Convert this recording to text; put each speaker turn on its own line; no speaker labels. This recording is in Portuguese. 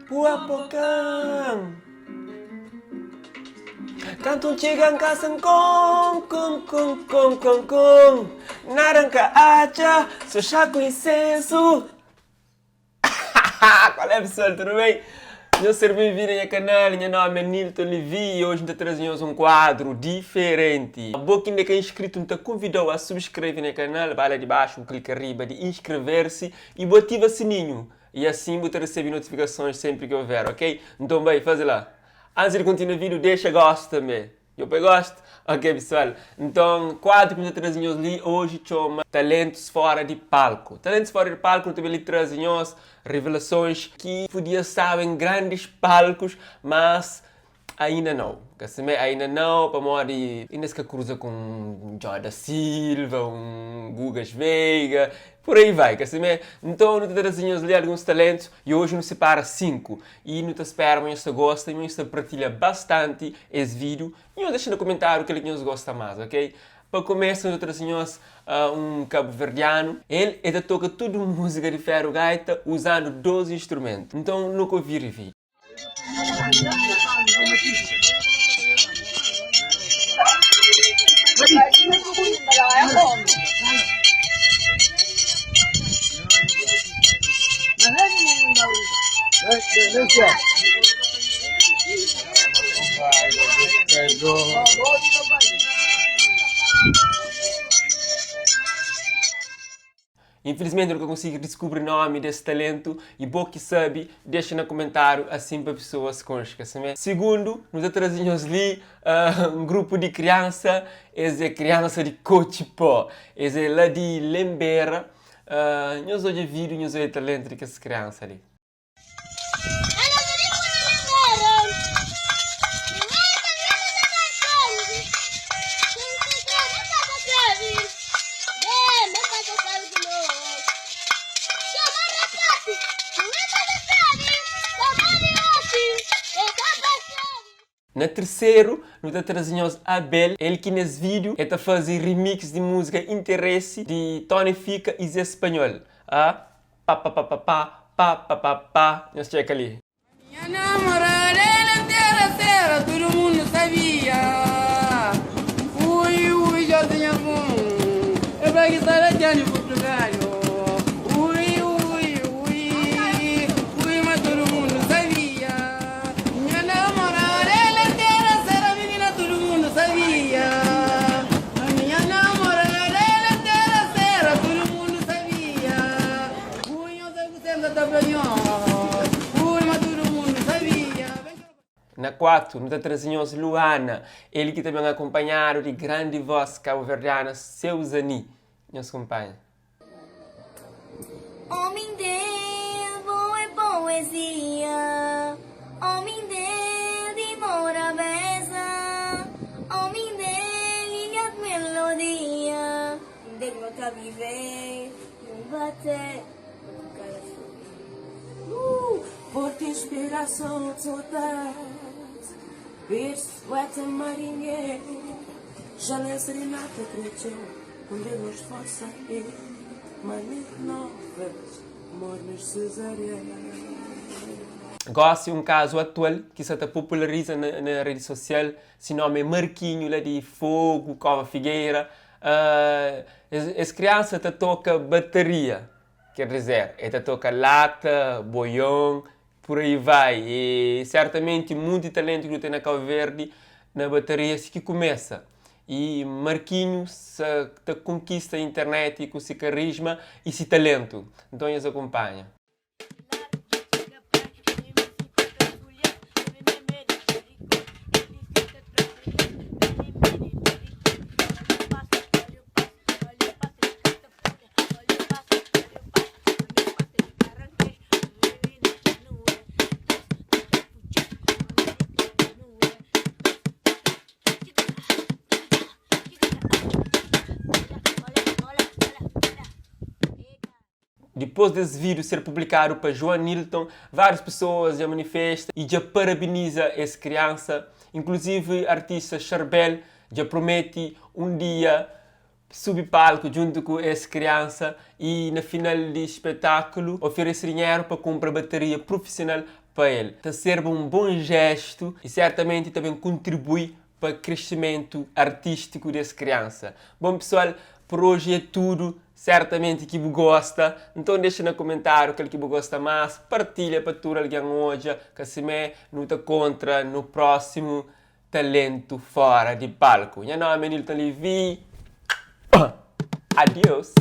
Puapocam. Cantum chigang kasam com. Naranca acha, sou chá com incenso. Qual é, pessoal? Tudo bem? Sejam bem-vindos ao canal, meu nome é Nilton Levi e hoje nós trazemos um quadro diferente. A boca ainda que é inscrito, te convidou a subscrever no canal, vai lá de baixo, clica arriba de inscrever-se e ativa o sininho. E assim você recebe notificações sempre que houver, ok? Então vai, faz lá. Antes de continuar o vídeo, deixa gosto também. Eu gosto? Ok, pessoal. Então, quadro que nós trazemos ali hoje chama Talentos Fora de Palco. Talentos Fora de Palco, também lhe trazemos revelações que podia estar em grandes palcos, mas ainda não. Ainda não, para modo de... Ainda se cruza com um Jó da Silva, um Gugas Veiga, por aí vai. Então, nós trazemos ali alguns talentos e hoje nos separa 5. E nós esperamos que você gosta e você partilha bastante esse vídeo. E nos deixa no comentário o que você gosta mais, ok? Para começar, nós trazemos um cabo-verdiano. Ele toca tudo música de ferro gaita usando 12 instrumentos. Então, nunca ouvi o vídeo. Infelizmente eu não consigo descobrir o nome desse talento e bom que sabe, deixa no comentário assim para pessoas conhecerem. Segundo, nós trazemos ali um grupo de criança, essa é criança de Cochipó, essa é lá de Lembera. Nós hoje vídeo, nós hoje talento de essa criança ali. Na terceiro, nós trazemos Abel, ele que nesse vídeo está fazendo remix de música Interesse de Tony Fica e Zé Espanhol. Nós checa ali.
Minha namorada era terceira, todo mundo sabia. Ui, já tinha bom. Eu pra que estar aqui em Portugal. Ui, mas todo mundo sabia. Minha namorada era terceira, menina, todo mundo sabia. A minha namorada era terceira, todo mundo sabia. Ui, eu sei que você anda trabalhando.
Na 4, nós trazemos Luana, ele que também acompanharam de grande voz cabo-verdiana, Seuzani. Nos acompanha.
Homem de boa poesia, homem de mora beza, homem de linha de melodia, de nunca viver, não bater,
Porque inspiração de saudade, ver-se poeta marinheiro, já nem serenata cresceu, onde eu esforço eu, manito novas, mornas cesareanas.
Gosto de um caso atual que se populariza na rede social, se nome é Marquinho, lá de Fogo, Cova Figueira. As crianças tocam bateria, quer dizer, toca lata, boião, por aí vai. E certamente muito talento que tem na Cabo Verde, na bateria, se que começa. E Marquinhos conquista a internet com esse carisma e esse talento. Então eles acompanham. Depois desse vídeo ser publicado para João Nilton, várias pessoas já manifestam e já parabeniza essa criança. Inclusive, artista Charbel já promete um dia subir palco junto com essa criança e, na final do espetáculo, oferecer dinheiro para comprar bateria profissional para ele. Está serve um bom gesto e certamente também contribui para o crescimento artístico dessa criança. Bom pessoal, por hoje é tudo. Certamente que você gosta, então deixa no comentário aquele que você gosta mais, partilha para tudo alguém hoje, que se me não está contra no próximo talento fora de palco. Meu nome é Nilton Levi. Adiós.